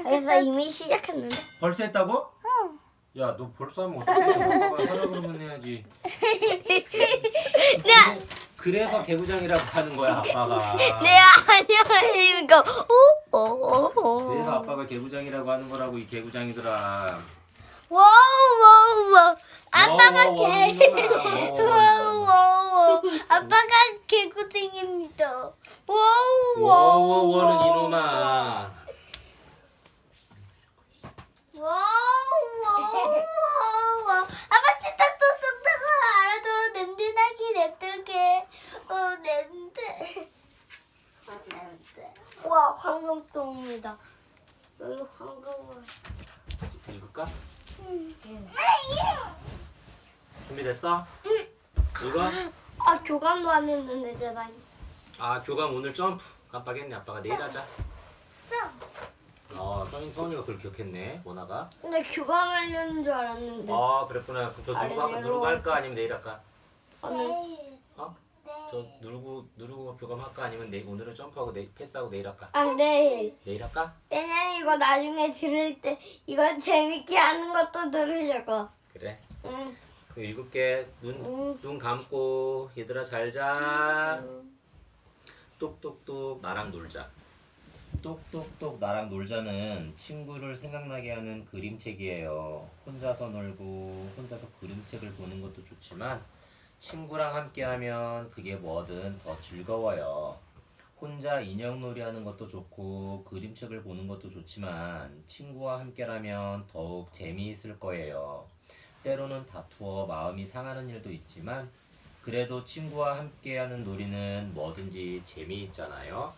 그래서 이미 시작했는데. 벌써 했다고? 응. 야, 너 벌써 하면 어떡해? 아빠가 하라 그러면 해야지. 그래서 개구장이라고 하는 거야, 아빠가. 네, 안녕하십니까. 오. 그래서 아빠가 개구장이라고 하는 거라고, 이 개구장이들아. 와우. 아빠가 와우, 개. 와우, 와우. 아빠가 개구쟁입니다. 와우. 워워워는 이놈아. 와우. 아빠 진짜 똑똑똑 알아도 냄새나게 냅둘게. 냄새. 냄새. 와, 황금똥입니다. 여기 황금을. 읽을까? 준비됐어? 읽어? 아, 교감도 안 했는데 제가. 아, 교감 오늘 점프. 깜빡했네. 아빠가 내일 하자. 점. 서인이가 그걸 기억했네. 원아가. 근데 교감하려는 줄 알았는데. 아, 그랬구나. 그럼 저 아래로. 누르고 할까? 아니면 내일 할까? 오늘. 어? 저 누르고 교감할까? 아니면 오늘은 점프하고 패스하고 내일 할까? 아, 네. 내일 할까? 왜냐면 이거 나중에 들을 때 이거 재밌게 하는 것도 들으려고. 그래. 응. 그럼 읽을게. 눈 감고 얘들아 잘 자. 똑똑똑 나랑 놀자. 똑똑똑 나랑 놀자는 친구를 생각나게 하는 그림책이에요. 혼자서 놀고 혼자서 그림책을 보는 것도 좋지만 친구랑 함께하면 그게 뭐든 더 즐거워요. 혼자 인형놀이 하는 것도 좋고 그림책을 보는 것도 좋지만 친구와 함께라면 더욱 재미있을 거예요. 때로는 다투어 마음이 상하는 일도 있지만 그래도 친구와 함께하는 놀이는 뭐든지 재미있잖아요.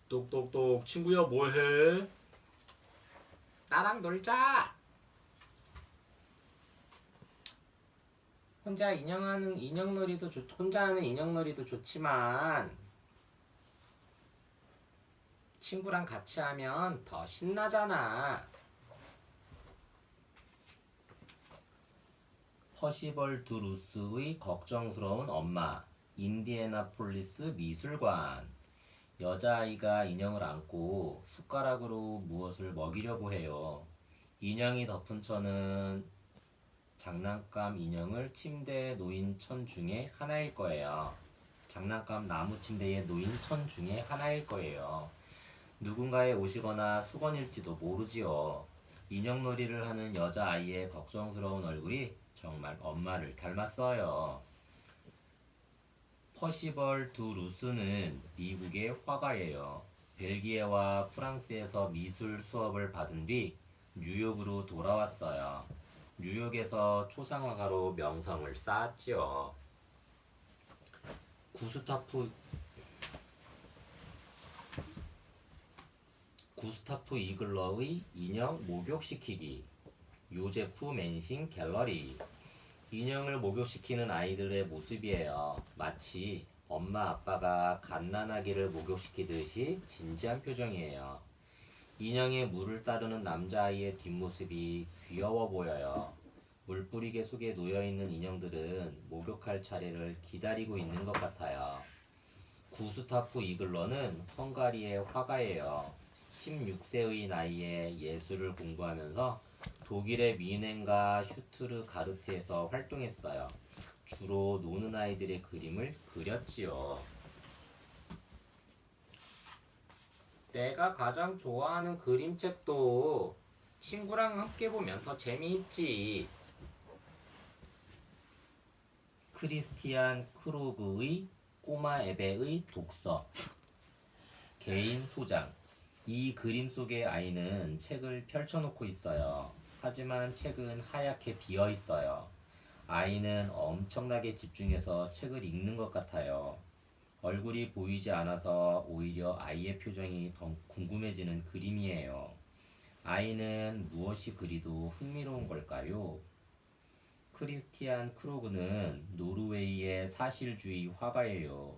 똑똑똑 친구야 뭐해? 나랑 놀자. 혼자 혼자 하는 인형놀이도 좋지만 친구랑 같이 하면 더 신나잖아. 퍼시벌 두루스의 걱정스러운 엄마. 인디애나폴리스 미술관. 여자아이가 인형을 안고 숟가락으로 무엇을 먹이려고 해요. 인형이 덮은 천은 장난감 인형을 침대에 놓인 천 중에 하나일 거예요. 장난감 나무 침대에 놓인 천 중에 하나일 거예요. 누군가의 옷이거나 수건일지도 모르지요. 인형놀이를 하는 여자아이의 걱정스러운 얼굴이 정말 엄마를 닮았어요. 퍼시벌 두 루스는 미국의 화가예요. 벨기에와 프랑스에서 미술 수업을 받은 뒤 뉴욕으로 돌아왔어요. 뉴욕에서 초상화가로 명성을 쌓았지요. 구스타프 이글러의 인형 목욕시키기. 요제프 맨싱 갤러리. 인형을 목욕시키는 아이들의 모습이에요. 마치 엄마 아빠가 갓난아기를 목욕시키듯이 진지한 표정이에요. 인형에 물을 따르는 남자아이의 뒷모습이 귀여워 보여요. 물뿌리개 속에 놓여있는 인형들은 목욕할 차례를 기다리고 있는 것 같아요. 구스타프 이글러는 헝가리의 화가예요. 16세의 나이에 예술을 공부하면서 독일의 뮌헨과 슈투르가르트에서 활동했어요. 주로 노는 아이들의 그림을 그렸지요. 내가 가장 좋아하는 그림책도 친구랑 함께 보면 더 재미있지. 크리스티안 크로그의 꼬마 에베의 독서. 개인 소장. 이 그림 속의 아이는 책을 펼쳐놓고 있어요. 하지만 책은 하얗게 비어 있어요. 아이는 엄청나게 집중해서 책을 읽는 것 같아요. 얼굴이 보이지 않아서 오히려 아이의 표정이 더 궁금해지는 그림이에요. 아이는 무엇이 그리도 흥미로운 걸까요? 크리스티안 크로그는 노르웨이의 사실주의 화가예요.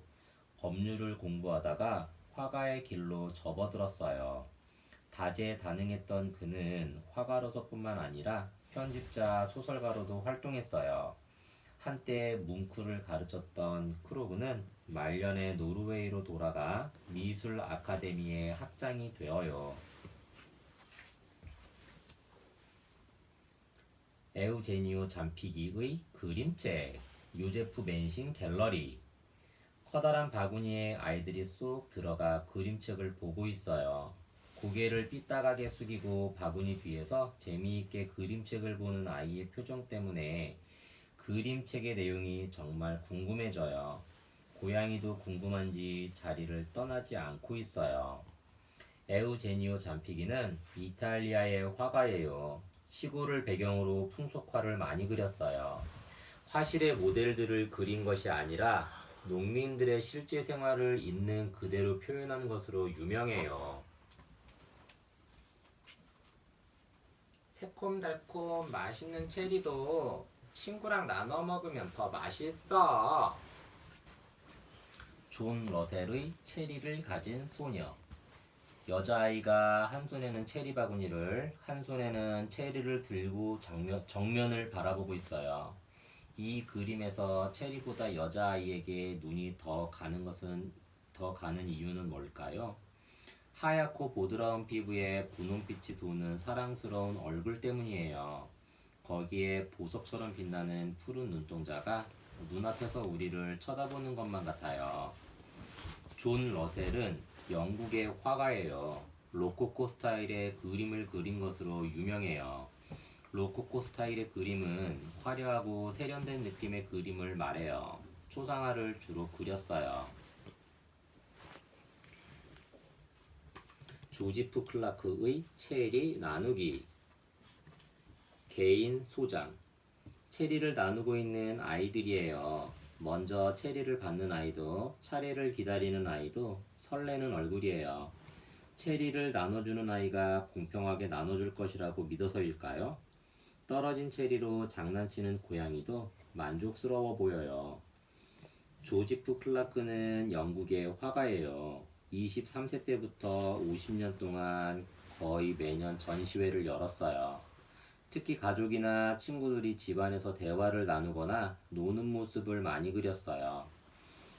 법률을 공부하다가 화가의 길로 접어들었어요. 다재다능했던 그는 화가로서뿐만 아니라 편집자, 소설가로도 활동했어요. 한때 뭉크를 가르쳤던 크로그는 말년에 노르웨이로 돌아가 미술 아카데미의 학장이 되어요. 에우제니오 잠피기의 그림책, 요제프 맨싱 갤러리. 커다란 바구니에 아이들이 쏙 들어가 그림책을 보고 있어요. 고개를 삐딱하게 숙이고 바구니 뒤에서 재미있게 그림책을 보는 아이의 표정 때문에 그림책의 내용이 정말 궁금해져요. 고양이도 궁금한지 자리를 떠나지 않고 있어요. 에우제니오 잠피기는 이탈리아의 화가예요. 시골을 배경으로 풍속화를 많이 그렸어요. 화실의 모델들을 그린 것이 아니라 농민들의 실제 생활을 있는 그대로 표현하는 것으로 유명해요. 새콤달콤 맛있는 체리도 친구랑 나눠 먹으면 더 맛있어. 존 러셀의 체리를 가진 소녀. 여자아이가 한 손에는 체리 바구니를, 한 손에는 체리를 들고 정면을 바라보고 있어요. 이 그림에서 체리보다 여자아이에게 눈이 더 가는 이유는 뭘까요? 하얗고 보드라운 피부에 분홍빛이 도는 사랑스러운 얼굴 때문이에요. 거기에 보석처럼 빛나는 푸른 눈동자가 눈앞에서 우리를 쳐다보는 것만 같아요. 존 러셀은 영국의 화가예요. 로코코 스타일의 그림을 그린 것으로 유명해요. 로코코 스타일의 그림은 화려하고 세련된 느낌의 그림을 말해요. 초상화를 주로 그렸어요. 조지프 클라크의 체리 나누기. 개인 소장. 체리를 나누고 있는 아이들이에요. 먼저 체리를 받는 아이도, 차례를 기다리는 아이도 설레는 얼굴이에요. 체리를 나눠주는 아이가 공평하게 나눠줄 것이라고 믿어서일까요? 떨어진 체리로 장난치는 고양이도 만족스러워 보여요. 조지프 클라크는 영국의 화가예요. 23세 때부터 50년 동안 거의 매년 전시회를 열었어요. 특히 가족이나 친구들이 집안에서 대화를 나누거나 노는 모습을 많이 그렸어요.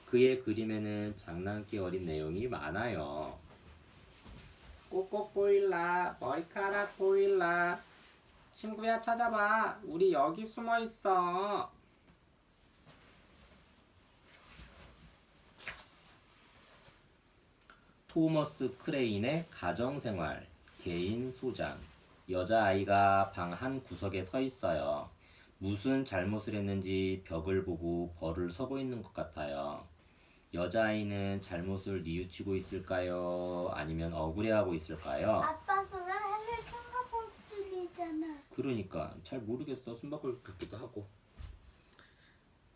그의 그림에는 장난기 어린 내용이 많아요. 꼭꼭 보일라, 머리카락 보일라. 친구야 찾아봐. 우리 여기 숨어 있어. 토머스 크레인의 가정생활, 개인 소장. 여자아이가 방 한 구석에 서 있어요. 무슨 잘못을 했는지 벽을 보고 벌을 서고 있는 것 같아요. 여자아이는 잘못을 뉘우치고 있을까요? 아니면 억울해하고 있을까요? 아빠 그건 하늘 숨바꼭질이잖아. 그러니까 잘 모르겠어. 숨바꼭질 같기도 하고.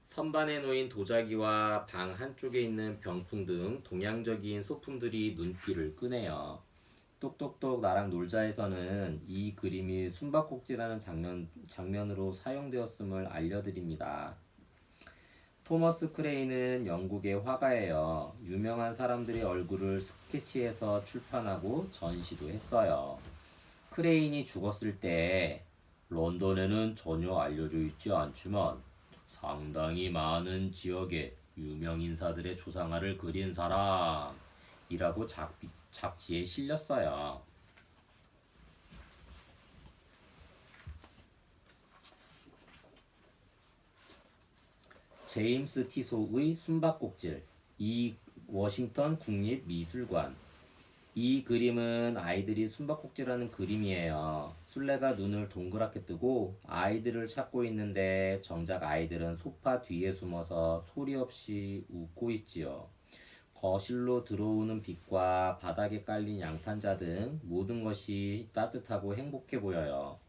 선반에 놓인 도자기와 방 한쪽에 있는 병풍 등 동양적인 소품들이 눈길을 끄네요. 똑똑똑 나랑 놀자에서는 이 그림이 숨바꼭질하는 장면으로 사용되었음을 알려드립니다. 토머스 크레인은 영국의 화가예요. 유명한 사람들의 얼굴을 스케치해서 출판하고 전시도 했어요. 크레인이 죽었을 때 런던에는 전혀 알려져 있지 않지만 상당히 많은 지역에 유명 인사들의 조상화를 그린 사람이라고 잡지에 실렸어요. 제임스 티소의 숨바꼭질. 이 워싱턴 국립미술관. 이 그림은 아이들이 숨바꼭질하는 그림이에요. 술래가 눈을 동그랗게 뜨고 아이들을 찾고 있는데 정작 아이들은 소파 뒤에 숨어서 소리 없이 웃고 있지요. 거실로 들어오는 빛과 바닥에 깔린 양탄자 등 모든 것이 따뜻하고 행복해 보여요.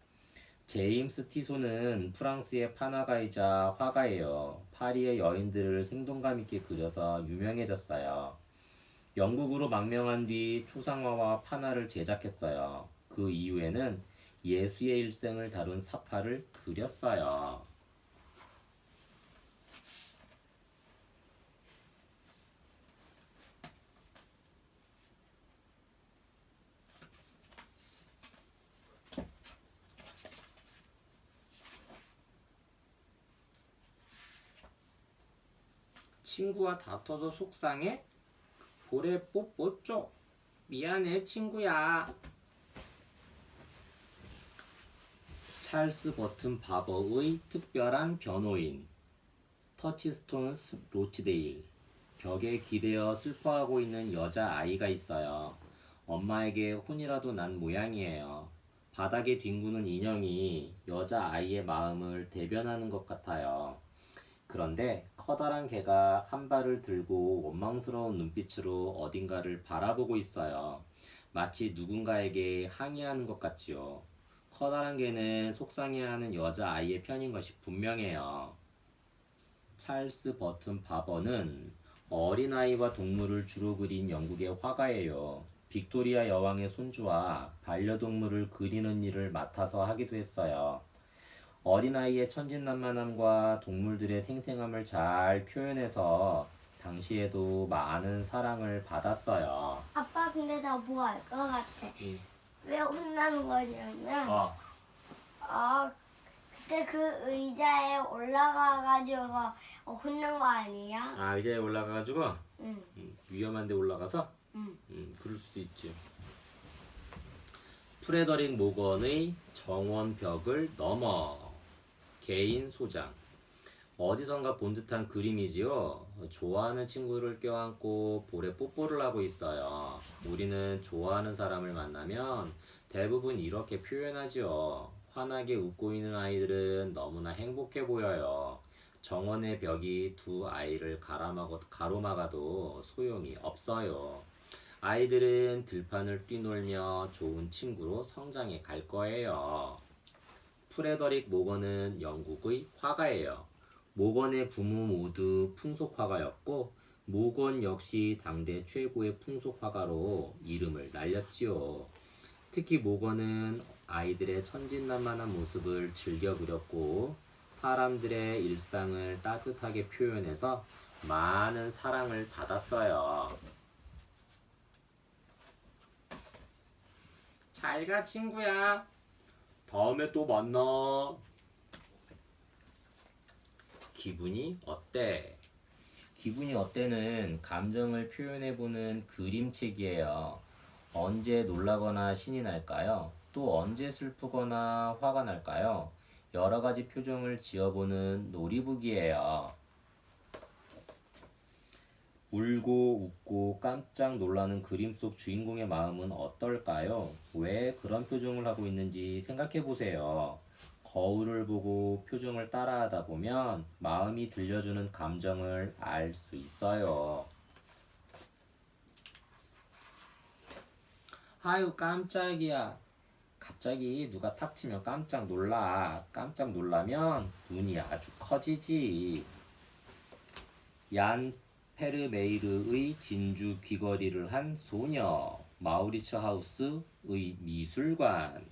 제임스 티소는 프랑스의 판화가이자 화가예요. 파리의 여인들을 생동감 있게 그려서 유명해졌어요. 영국으로 망명한 뒤 초상화와 판화를 제작했어요. 그 이후에는 예수의 일생을 다룬 사파를 그렸어요. 친구와 다퉈서 속상해? 볼에 뽀뽀 줘. 미안해 친구야. 찰스 버튼 바버의 특별한 변호인 터치스톤 로치데일. 벽에 기대어 슬퍼하고 있는 여자아이가 있어요. 엄마에게 혼이라도 난 모양이에요. 바닥에 뒹구는 인형이 여자아이의 마음을 대변하는 것 같아요. 그런데 커다란 개가 한 발을 들고 원망스러운 눈빛으로 어딘가를 바라보고 있어요. 마치 누군가에게 항의하는 것 같지요. 커다란 개는 속상해하는 여자아이의 편인 것이 분명해요. 찰스 버튼 바버는 어린아이와 동물을 주로 그린 영국의 화가예요. 빅토리아 여왕의 손주와 반려동물을 그리는 일을 맡아서 하기도 했어요. 어린아이의 천진난만함과 동물들의 생생함을 잘 표현해서 당시에도 많은 사랑을 받았어요. 아빠 근데 나 뭐 알 것 같아. 응. 왜 혼나는 거냐면 어, 그때 그 의자에 올라가가지고 혼난 거 아니야? 아 의자에 올라가가지고 응. 위험한 데 올라가서 응. 그럴 수도 있지. 프레더릭 모건의 정원벽을 넘어 개인 소장. 어디선가 본 듯한 그림이지요. 좋아하는 친구를 껴안고 볼에 뽀뽀를 하고 있어요. 우리는 좋아하는 사람을 만나면 대부분 이렇게 표현하지요. 환하게 웃고 있는 아이들은 너무나 행복해 보여요. 정원의 벽이 두 아이를 가로막아도 소용이 없어요. 아이들은 들판을 뛰놀며 좋은 친구로 성장해 갈 거예요. 프레더릭 모건은 영국의 화가예요. 모건의 부모 모두 풍속화가였고 모건 역시 당대 최고의 풍속화가로 이름을 날렸지요. 특히 모건은 아이들의 천진난만한 모습을 즐겨 그렸고 사람들의 일상을 따뜻하게 표현해서 많은 사랑을 받았어요. 잘 가 친구야. 다음에 또 만나. 기분이 어때? 기분이 어때는 감정을 표현해보는 그림책이에요. 언제 놀라거나 신이 날까요? 또 언제 슬프거나 화가 날까요? 여러 가지 표정을 지어보는 놀이북이에요. 울고 웃고 깜짝 놀라는 그림 속 주인공의 마음은 어떨까요? 왜 그런 표정을 하고 있는지 생각해 보세요. 거울을 보고 표정을 따라하다 보면 마음이 들려주는 감정을 알 수 있어요. 아유, 깜짝이야. 갑자기 누가 탁 치면 깜짝 놀라. 깜짝 놀라면 눈이 아주 커지지. 얀 페르메이르의 진주 귀걸이를 한 소녀, 마우리츠 하우스의 미술관.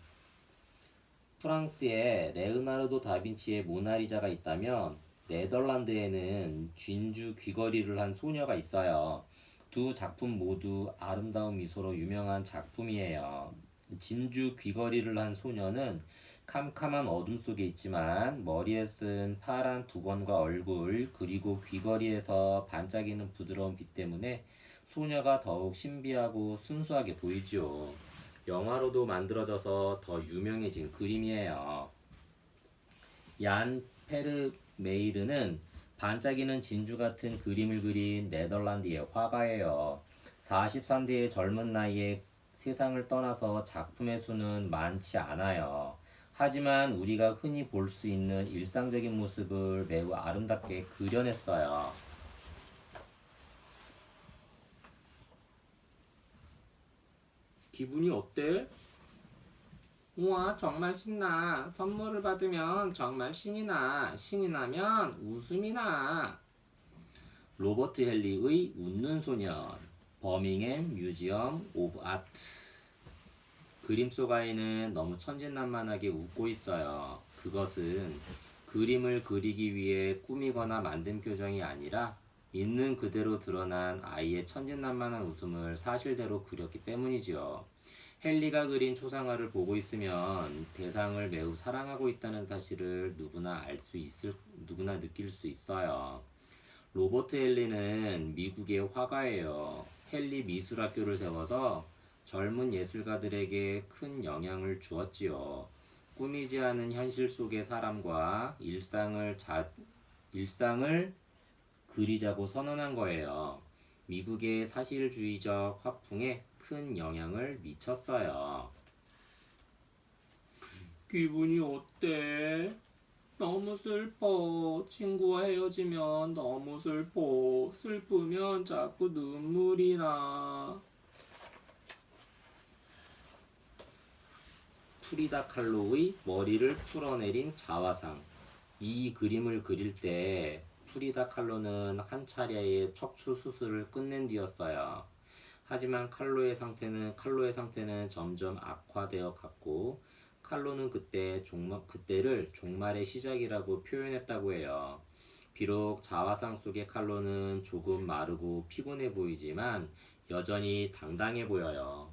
프랑스에 레오나르도 다빈치의 모나리자가 있다면 네덜란드에는 진주 귀걸이를 한 소녀가 있어요. 두 작품 모두 아름다운 미소로 유명한 작품이에요. 진주 귀걸이를 한 소녀는 캄캄한 어둠 속에 있지만 머리에 쓴 파란 두건과 얼굴 그리고 귀걸이에서 반짝이는 부드러운 빛 때문에 소녀가 더욱 신비하고 순수하게 보이지요. 영화로도 만들어져서 더 유명해진 그림이에요. 얀 페르메이르는 반짝이는 진주 같은 그림을 그린 네덜란드의 화가예요. 43세의 젊은 나이에 세상을 떠나서 작품의 수는 많지 않아요. 하지만 우리가 흔히 볼 수 있는 일상적인 모습을 매우 아름답게 그려냈어요. 기분이 어때? 우와, 정말 신나. 선물을 받으면 정말 신이 나. 신이 나면 웃음이 나. 로버트 헨리의 웃는 소년. 버밍엄 뮤지엄 오브 아트. 그림 속 아이는 너무 천진난만하게 웃고 있어요. 그것은 그림을 그리기 위해 꾸미거나 만든 표정이 아니라 있는 그대로 드러난 아이의 천진난만한 웃음을 사실대로 그렸기 때문이지요. 헨리가 그린 초상화를 보고 있으면 대상을 매우 사랑하고 있다는 사실을 누구나 느낄 수 있어요. 로버트 헨리는 미국의 화가예요. 헨리 미술학교를 세워서 젊은 예술가들에게 큰 영향을 주었지요. 꾸미지 않은 현실 속의 사람과 일상을 그리자고 선언한 거예요. 미국의 사실주의적 화풍에 큰 영향을 미쳤어요. 기분이 어때? 너무 슬퍼. 친구와 헤어지면 너무 슬퍼. 슬프면 자꾸 눈물이 나. 프리다 칼로의 머리를 풀어내린 자화상. 이 그림을 그릴 때 프리다 칼로는 한 차례의 척추 수술을 끝낸 뒤였어요. 하지만 칼로의 상태는 점점 악화되어 갔고 칼로는 그때를 종말의 시작이라고 표현했다고 해요. 비록 자화상 속의 칼로는 조금 마르고 피곤해 보이지만 여전히 당당해 보여요.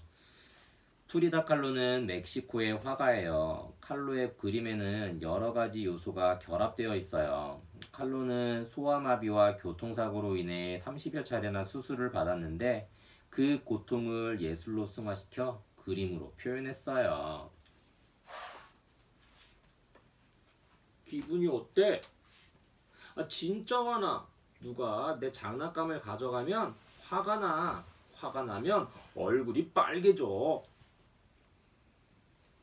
프리다 칼로는 멕시코의 화가예요. 칼로의 그림에는 여러 가지 요소가 결합되어 있어요. 칼로는 소아마비와 교통사고로 인해 30여 차례나 수술을 받았는데 그 고통을 예술로 승화시켜 그림으로 표현했어요. 기분이 어때? 진짜 화나. 누가 내 장난감을 가져가면 화가 나. 화가 나면 얼굴이 빨개져.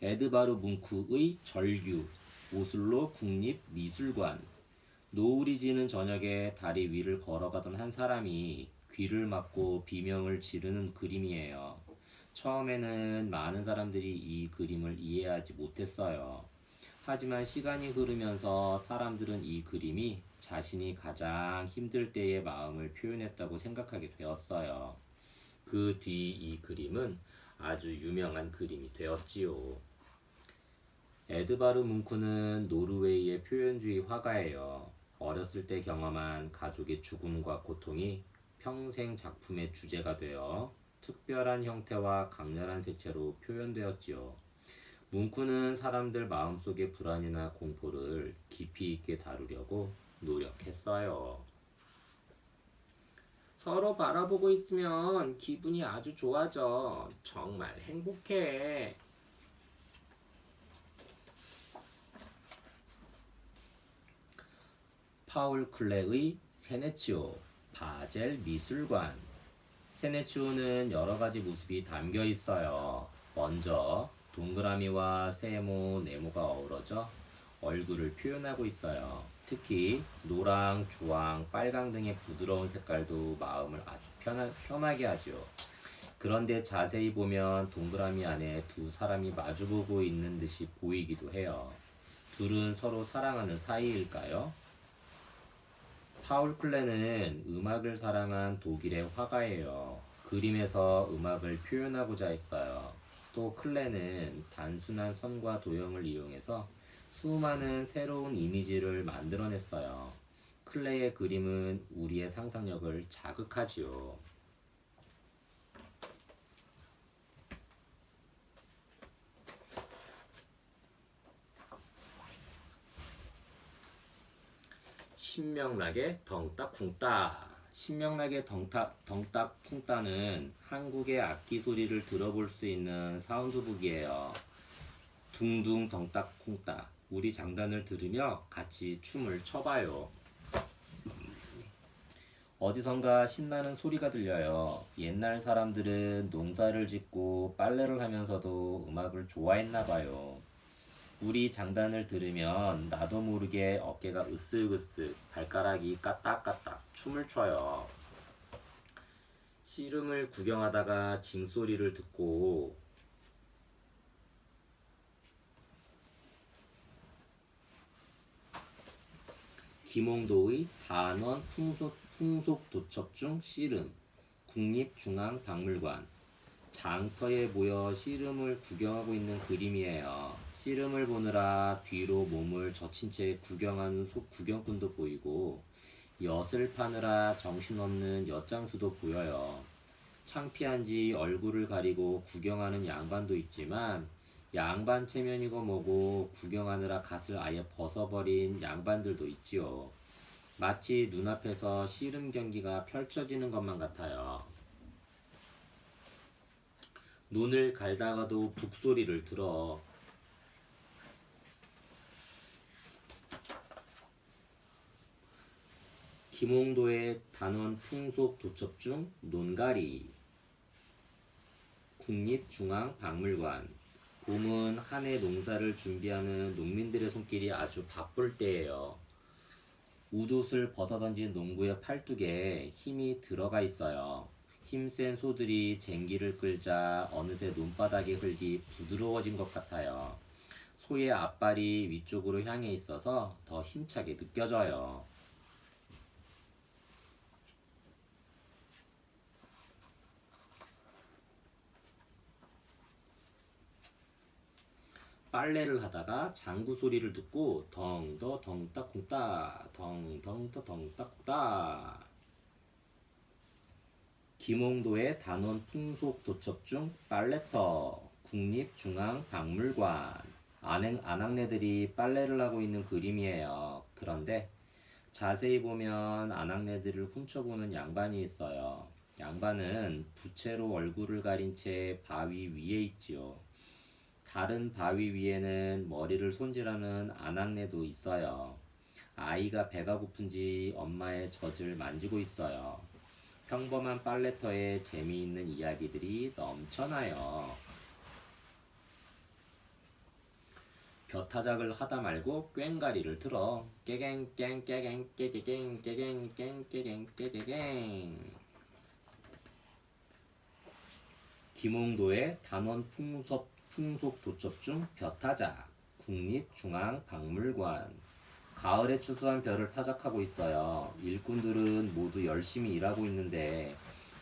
에드바르 뭉크의 절규, 오슬로 국립미술관. 노을이 지는 저녁에 다리 위를 걸어가던 한 사람이 귀를 막고 비명을 지르는 그림이에요. 처음에는 많은 사람들이 이 그림을 이해하지 못했어요. 하지만 시간이 흐르면서 사람들은 이 그림이 자신이 가장 힘들 때의 마음을 표현했다고 생각하게 되었어요. 그 뒤 이 그림은 아주 유명한 그림이 되었지요. 에드바르 뭉크는 노르웨이의 표현주의 화가예요. 어렸을 때 경험한 가족의 죽음과 고통이 평생 작품의 주제가 되어 특별한 형태와 강렬한 색채로 표현되었지요. 뭉크는 사람들 마음속의 불안이나 공포를 깊이 있게 다루려고 노력했어요. 서로 바라보고 있으면 기분이 아주 좋아져. 정말 행복해. 파울 클레의 세네치오, 바젤 미술관. 세네치오는 여러 가지 모습이 담겨 있어요. 먼저 동그라미와 세모, 네모가 어우러져 얼굴을 표현하고 있어요. 특히 노랑, 주황, 빨강 등의 부드러운 색깔도 마음을 아주 편하게 하죠. 그런데 자세히 보면 동그라미 안에 두 사람이 마주보고 있는 듯이 보이기도 해요. 둘은 서로 사랑하는 사이일까요? 파울 클레는 음악을 사랑한 독일의 화가예요. 그림에서 음악을 표현하고자 했어요. 또 클레는 단순한 선과 도형을 이용해서 수많은 새로운 이미지를 만들어냈어요. 클레의 그림은 우리의 상상력을 자극하지요. 신명나게 덩따쿵따. 신명나게 덩따쿵따는 한국의 악기 소리를 들어볼 수 있는 사운드북이에요. 둥둥 덩따쿵따. 우리 장단을 들으며 같이 춤을 춰봐요. 어디선가 신나는 소리가 들려요. 옛날 사람들은 농사를 짓고 빨래를 하면서도 음악을 좋아했나 봐요. 우리 장단을 들으면 나도 모르게 어깨가 으쓱으쓱, 발가락이 까딱까딱 춤을 춰요. 씨름을 구경하다가 징소리를 듣고 김홍도의 단원 풍속도첩 중 씨름, 국립중앙박물관. 장터에 모여 씨름을 구경하고 있는 그림이에요. 씨름을 보느라 뒤로 몸을 젖힌 채 구경하는 구경꾼도 보이고 엿을 파느라 정신없는 엿장수도 보여요. 창피한지 얼굴을 가리고 구경하는 양반도 있지만 양반 체면이고 뭐고 구경하느라 갓을 아예 벗어버린 양반들도 있지요. 마치 눈앞에서 씨름 경기가 펼쳐지는 것만 같아요. 논을 갈다가도 북소리를 들어. 김홍도의 단원 풍속 도첩 중 논가리. 국립중앙박물관. 봄은 한 해 농사를 준비하는 농민들의 손길이 아주 바쁠 때예요. 웃옷을 벗어던진 농부의 팔뚝에 힘이 들어가 있어요. 힘센 소들이 쟁기를 끌자 어느새 논바닥의 흙이 부드러워진 것 같아요. 소의 앞발이 위쪽으로 향해 있어서 더 힘차게 느껴져요. 빨래를 하다가 장구 소리를 듣고 덩더 덩따쿵따 덩덩더 덩따쿵따. 김홍도의 단원 풍속 도첩 중 빨래터. 국립중앙박물관. 아낙네들이 빨래를 하고 있는 그림이에요. 그런데 자세히 보면 아낙네들을 훔쳐보는 양반이 있어요. 양반은 부채로 얼굴을 가린 채 바위 위에 있지요. 다른 바위 위에는 머리를 손질하는 아낙네도 있어요. 아이가 배가 고픈지 엄마의 젖을 만지고 있어요. 평범한 빨래터에 재미있는 이야기들이 넘쳐나요. 벼타작을 하다 말고 꽹가리를 들어. 깨갱 깽 깨갱 깨개갱 깨갱 깽 깨갱 깨개갱. 김홍도의 단원 풍속 도첩 중 벼타작. 국립중앙박물관. 가을에 추수한 벼를 타작하고 있어요. 일꾼들은 모두 열심히 일하고 있는데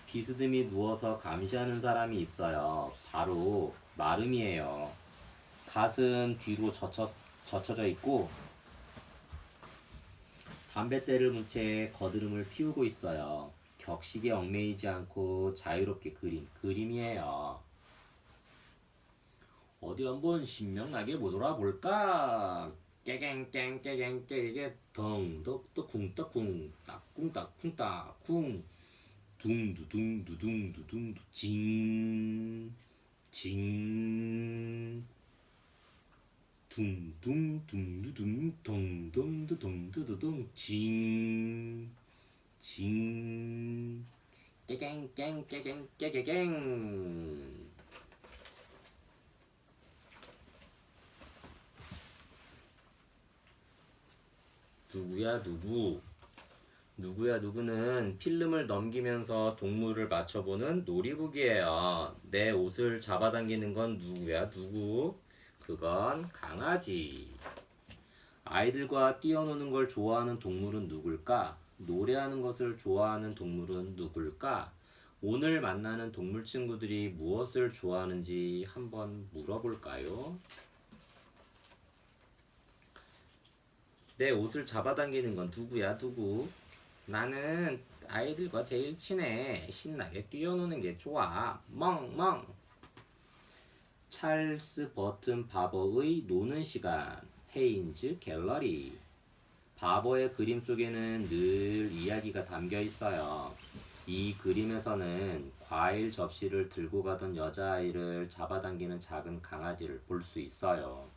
비스듬히 누워서 감시하는 사람이 있어요. 바로 마름이에요. 갓은 뒤로 젖혀져 있고 담뱃대를 문 채 거드름을 피우고 있어요. 격식에 얽매이지 않고 자유롭게 그린 그림이에요. 어디 한번 신명나게 못 돌아볼까? 깨갱깽 깨갱 깨게 덩덕덕 쿵떡쿵 따쿵 따쿵 따쿵 둥두둥두둥두둥두 징 둥둥둥두둥 동동두둥두두둥 징 깨갱깽 깨갱 깨개갱. 누구야 누구. 누구야 누구는 필름을 넘기면서 동물을 맞춰보는 놀이북이에요. 내 옷을 잡아당기는 건 누구야 누구. 그건 강아지. 아이들과 뛰어노는 걸 좋아하는 동물은 누굴까? 노래하는 것을 좋아하는 동물은 누굴까? 오늘 만나는 동물 친구들이 무엇을 좋아하는지 한번 물어볼까요? 내 옷을 잡아당기는 건 누구야 누구? 나는 아이들과 제일 친해. 신나게 뛰어노는 게 좋아. 멍멍. 찰스 버튼 바버의 노는 시간. 헤인즈 갤러리. 바버의 그림 속에는 늘 이야기가 담겨 있어요. 이 그림에서는 과일 접시를 들고 가던 여자아이를 잡아당기는 작은 강아지를 볼 수 있어요.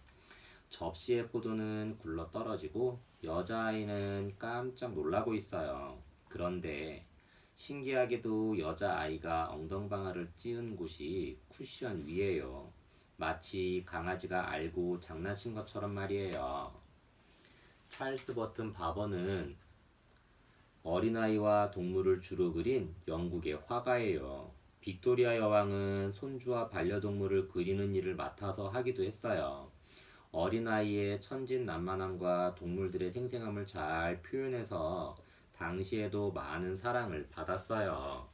접시의 포도는 굴러 떨어지고 여자아이는 깜짝 놀라고 있어요. 그런데 신기하게도 여자아이가 엉덩방아를 찧은 곳이 쿠션 위에요. 마치 강아지가 알고 장난친 것처럼 말이에요. 찰스 버튼 바버는 어린아이와 동물을 주로 그린 영국의 화가예요. 빅토리아 여왕은 손주와 반려동물을 그리는 일을 맡아서 하기도 했어요. 어린아이의 천진난만함과 동물들의 생생함을 잘 표현해서 당시에도 많은 사랑을 받았어요.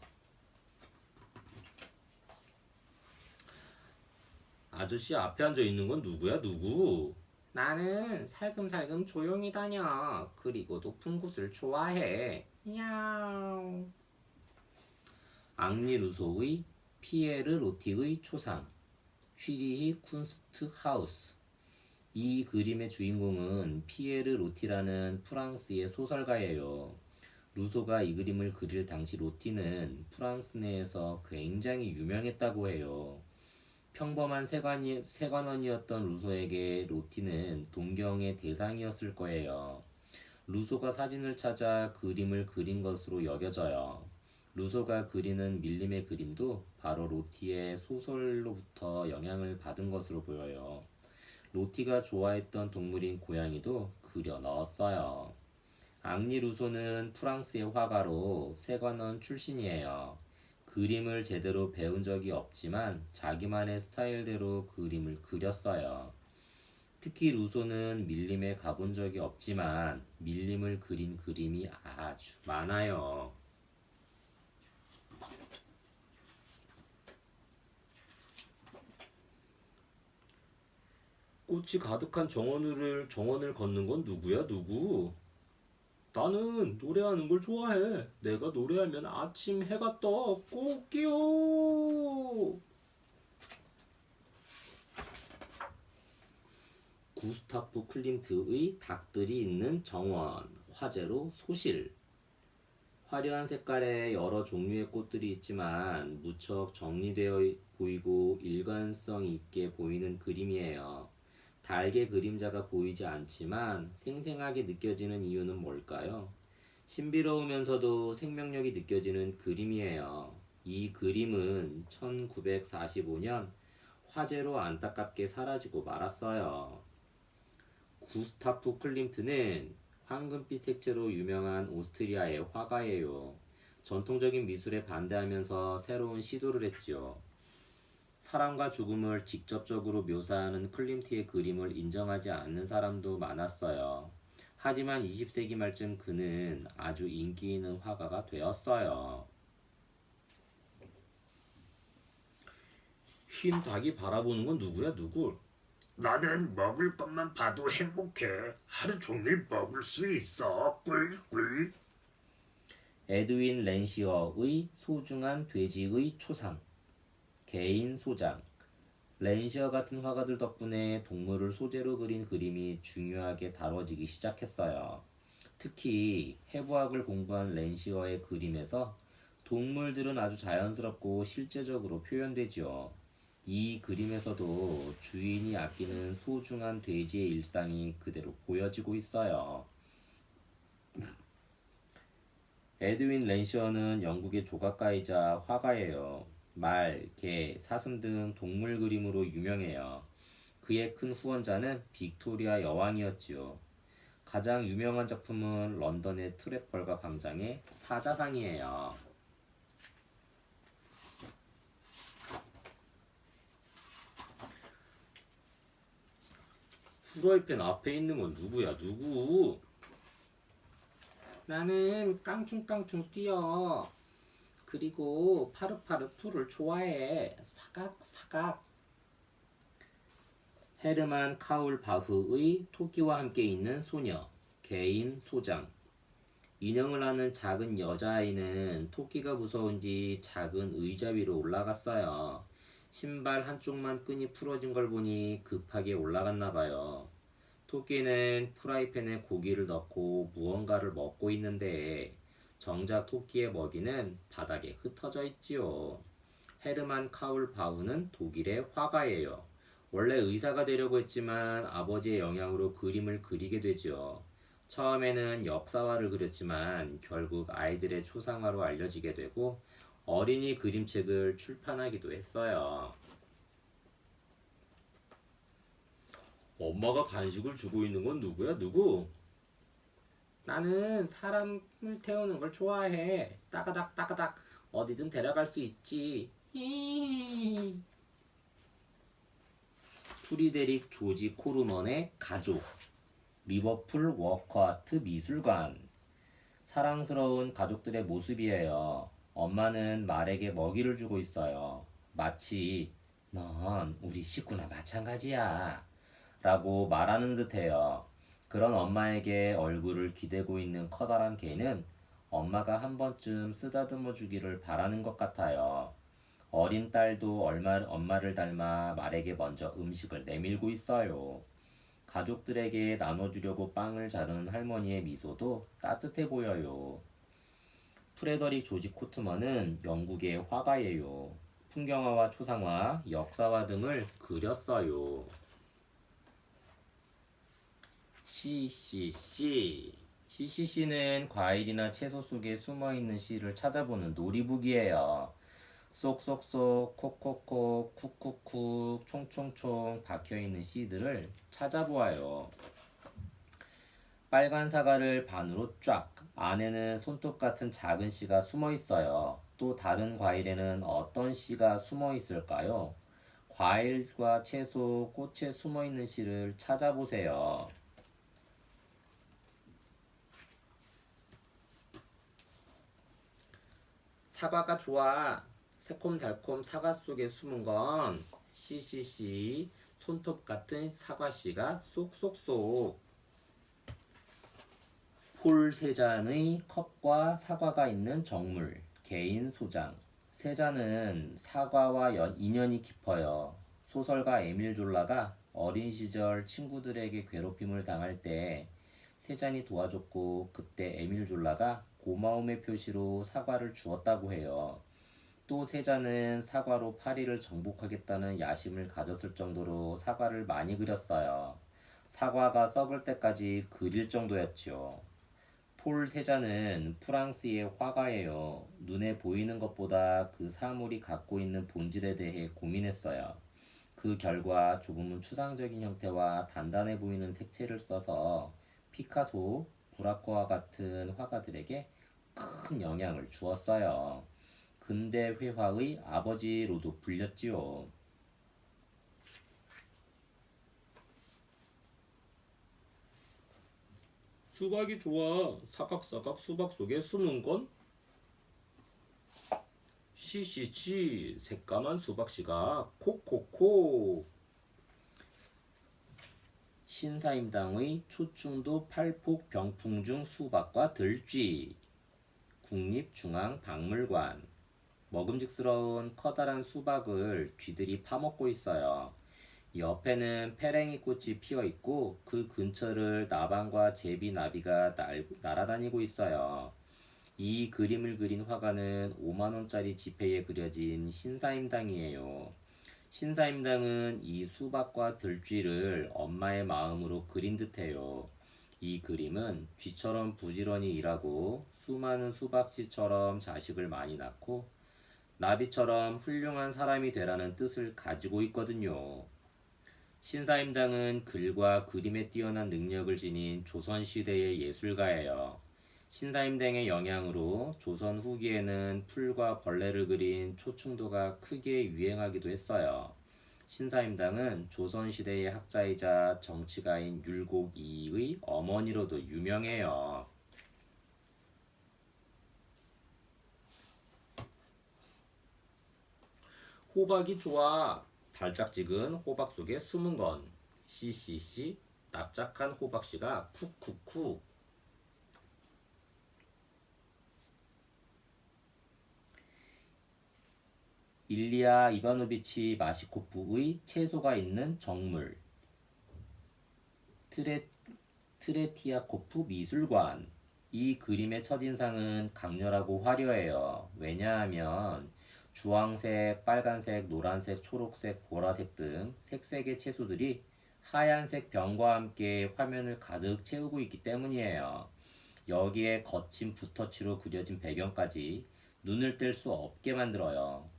아저씨 앞에 앉아 있는 건 누구야 누구? 나는 살금살금 조용히 다녀. 그리고 높은 곳을 좋아해. 야옹. 앙리 루소의 피에르 로티의 초상. 쉬리히 쿤스트 하우스. 이 그림의 주인공은 피에르 로티라는 프랑스의 소설가예요. 루소가 이 그림을 그릴 당시 로티는 프랑스 내에서 굉장히 유명했다고 해요. 평범한 세관원이었던 루소에게 로티는 동경의 대상이었을 거예요. 루소가 사진을 찾아 그림을 그린 것으로 여겨져요. 루소가 그리는 밀림의 그림도 바로 로티의 소설로부터 영향을 받은 것으로 보여요. 로티가 좋아했던 동물인 고양이도 그려 넣었어요. 앙리 루소는 프랑스의 화가로 세관원 출신이에요. 그림을 제대로 배운 적이 없지만 자기만의 스타일대로 그림을 그렸어요. 특히 루소는 밀림에 가본 적이 없지만 밀림을 그린 그림이 아주 많아요. 꽃이 가득한 정원을 걷는 건 누구야, 누구? 나는 노래하는 걸 좋아해. 내가 노래하면 아침 해가 떠. 꽃기요. 구스타프 클림트의 닭들이 있는 정원, 화재로 소실. 화려한 색깔의 여러 종류의 꽃들이 있지만 무척 정리되어 보이고 일관성 있게 보이는 그림이에요. 달개 그림자가 보이지 않지만 생생하게 느껴지는 이유는 뭘까요? 신비로우면서도 생명력이 느껴지는 그림이에요. 이 그림은 1945년 화재로 안타깝게 사라지고 말았어요. 구스타프 클림트는 황금빛 색채로 유명한 오스트리아의 화가예요. 전통적인 미술에 반대하면서 새로운 시도를 했지요. 사랑과 죽음을 직접적으로 묘사하는 클림트의 그림을 인정하지 않는 사람도 많았어요. 하지만 20세기 말쯤 그는 아주 인기 있는 화가가 되었어요. 흰 닭이 바라보는 건 누구야, 누구? 나는 먹을 것만 봐도 행복해. 하루 종일 먹을 수 있어. 꿀꿀. 에드윈 렌시어의 소중한 돼지의 초상, 개인 소장. 렌시어 같은 화가들 덕분에 동물을 소재로 그린 그림이 중요하게 다뤄지기 시작했어요. 특히 해부학을 공부한 렌시어의 그림에서 동물들은 아주 자연스럽고 실제적으로 표현되지요. 이 그림에서도 주인이 아끼는 소중한 돼지의 일상이 그대로 보여지고 있어요. 에드윈 렌시어는 영국의 조각가이자 화가예요. 말, 개, 사슴 등 동물 그림으로 유명해요. 그의 큰 후원자는 빅토리아 여왕이었지요. 가장 유명한 작품은 런던의 트래펄가 광장의 사자상이에요. 후라이팬 앞에 있는 건 누구야, 누구? 나는 깡충깡충 뛰어. 그리고 파르파르 풀을 좋아해. 사각사각. 헤르만 카울바흐의 토끼와 함께 있는 소녀, 개인 소장. 인형을 하는 작은 여자아이는 토끼가 무서운지 작은 의자 위로 올라갔어요. 신발 한쪽만 끈이 풀어진 걸 보니 급하게 올라갔나 봐요. 토끼는 프라이팬에 고기를 넣고 무언가를 먹고 있는데 정작 토끼의 먹이는 바닥에 흩어져 있지요. 헤르만 카울 바우는 독일의 화가예요. 원래 의사가 되려고 했지만 아버지의 영향으로 그림을 그리게 되지요. 처음에는 역사화를 그렸지만 결국 아이들의 초상화로 알려지게 되고 어린이 그림책을 출판하기도 했어요. 엄마가 간식을 주고 있는 건 누구야, 누구? 나는 사람을 태우는 걸 좋아해. 따가닥 따가닥 어디든 데려갈 수 있지. 히히히. 프리데릭 조지 코르먼의 가족. 리버풀 워커아트 미술관. 사랑스러운 가족들의 모습이에요. 엄마는 말에게 먹이를 주고 있어요. 마치 넌 우리 식구나 마찬가지야 라고 말하는 듯해요. 그런 엄마에게 얼굴을 기대고 있는 커다란 개는 엄마가 한 번쯤 쓰다듬어 주기를 바라는 것 같아요. 어린 딸도 엄마를 닮아 말에게 먼저 음식을 내밀고 있어요. 가족들에게 나눠주려고 빵을 자르는 할머니의 미소도 따뜻해 보여요. 프레더릭 조지 코트먼은 영국의 화가예요. 풍경화와 초상화, 역사화 등을 그렸어요. CCC CCC는 과일이나 채소 속에 숨어있는 씨를 찾아보는 놀이북이에요. 쏙쏙쏙, 콕콕콕, 쿡쿡쿡, 총총총 박혀있는 씨들을 찾아보아요. 빨간 사과를 반으로 쫙, 안에는 손톱 같은 작은 씨가 숨어 있어요. 또 다른 과일에는 어떤 씨가 숨어 있을까요? 과일과 채소, 꽃에 숨어 있는 씨를 찾아보세요. 사과가 좋아. 새콤달콤 사과 속에 숨은 건 CCC, 손톱 같은 사과씨가 쏙쏙쏙. 폴 세잔의 컵과 사과가 있는 정물, 개인 소장. 세잔은 사과와 인연이 깊어요. 소설가 에밀 졸라가 어린 시절 친구들에게 괴롭힘을 당할 때 세잔이 도와줬고 그때 에밀 졸라가 고마움의 표시로 사과를 주었다고 해요. 또 세잔은 사과로 파리를 정복하겠다는 야심을 가졌을 정도로 사과를 많이 그렸어요. 사과가 썩을 때까지 그릴 정도였지요. 폴 세잔은 프랑스의 화가예요. 눈에 보이는 것보다 그 사물이 갖고 있는 본질에 대해 고민했어요. 그 결과 조금은 추상적인 형태와 단단해 보이는 색채를 써서 피카소, 브라코와 같은 화가들에게 큰 영향을 주었어요. 근대 회화의 아버지로도 불렸지요. 수박이 좋아. 사각사각 수박 속에 숨은 건 CCC, 새까만 수박씨가 콕콕콕. 신사임당의 초충도 팔폭 병풍중 수박과 들쥐. 국립중앙박물관. 먹음직스러운 커다란 수박을 쥐들이 파먹고 있어요. 옆에는 페랭이 꽃이 피어 있고 그 근처를 나방과 제비나비가 날아다니고 있어요. 이 그림을 그린 화가는 5만원짜리 지폐에 그려진 신사임당이에요. 신사임당은 이 수박과 들쥐를 엄마의 마음으로 그린 듯해요. 이 그림은 쥐처럼 부지런히 일하고 수많은 수박씨처럼 자식을 많이 낳고 나비처럼 훌륭한 사람이 되라는 뜻을 가지고 있거든요. 신사임당은 글과 그림에 뛰어난 능력을 지닌 조선시대의 예술가예요. 신사임당의 영향으로 조선 후기에는 풀과 벌레를 그린 초충도가 크게 유행하기도 했어요. 신사임당은 조선시대의 학자이자 정치가인 율곡 이의 어머니로도 유명해요. 호박이 좋아. 달짝지근 호박 속에 숨은 건 CCC, 납작한 호박씨가 쿡쿡쿡. 일리아 이바노비치 마시코프의 채소가 있는 정물 트레티아코프 미술관. 이 그림의 첫인상은 강렬하고 화려해요. 왜냐하면 주황색, 빨간색, 노란색, 초록색, 보라색 등 색색의 채소들이 하얀색 병과 함께 화면을 가득 채우고 있기 때문이에요. 여기에 거친 붓터치로 그려진 배경까지 눈을 뗄 수 없게 만들어요.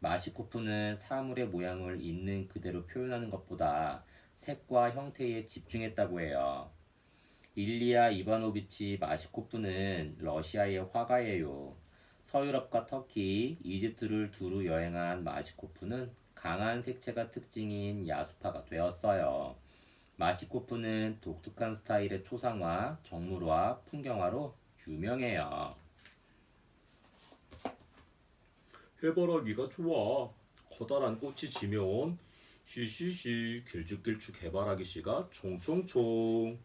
마시코프는 사물의 모양을 있는 그대로 표현하는 것보다 색과 형태에 집중했다고 해요. 일리아 이바노비치 마시코프는 러시아의 화가예요. 서유럽과 터키, 이집트를 두루 여행한 마시코프는 강한 색채가 특징인 야수파가 되었어요. 마시코프는 독특한 스타일의 초상화, 정물화, 풍경화로 유명해요. 해바라기가 좋아. 커다란 꽃이 지면 시시시 길쭉길쭉 해바라기 씨가 총총총.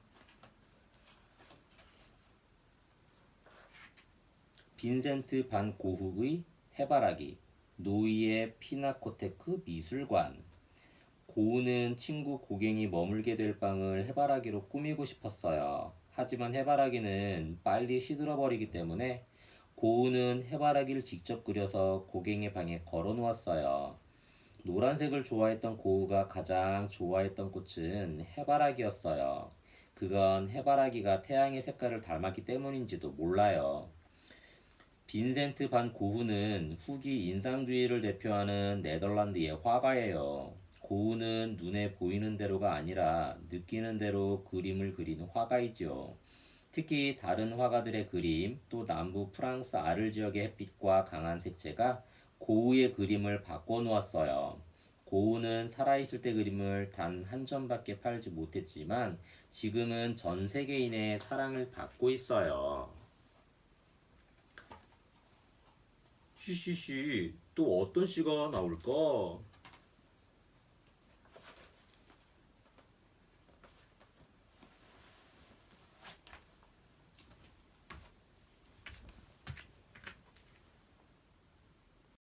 빈센트 반 고흐의 해바라기, 노이의 피나코테크 미술관. 고우는 친구 고갱이 머물게 될 방을 해바라기로 꾸미고 싶었어요. 하지만 해바라기는 빨리 시들어버리기 때문에 고우는 해바라기를 직접 그려서 고갱이 방에 걸어 놓았어요. 노란색을 좋아했던 고우가 가장 좋아했던 꽃은 해바라기였어요. 그건 해바라기가 태양의 색깔을 닮았기 때문인지도 몰라요. 빈센트 반 고흐는 후기 인상주의를 대표하는 네덜란드의 화가예요. 고흐는 눈에 보이는 대로가 아니라 느끼는 대로 그림을 그리는 화가이죠. 특히 다른 화가들의 그림, 또 남부 프랑스 아를 지역의 햇빛과 강한 색채가 고흐의 그림을 바꿔놓았어요. 고흐는 살아있을 때 그림을 단 한 점밖에 팔지 못했지만 지금은 전 세계인의 사랑을 받고 있어요. 또 어떤 시가 나올까?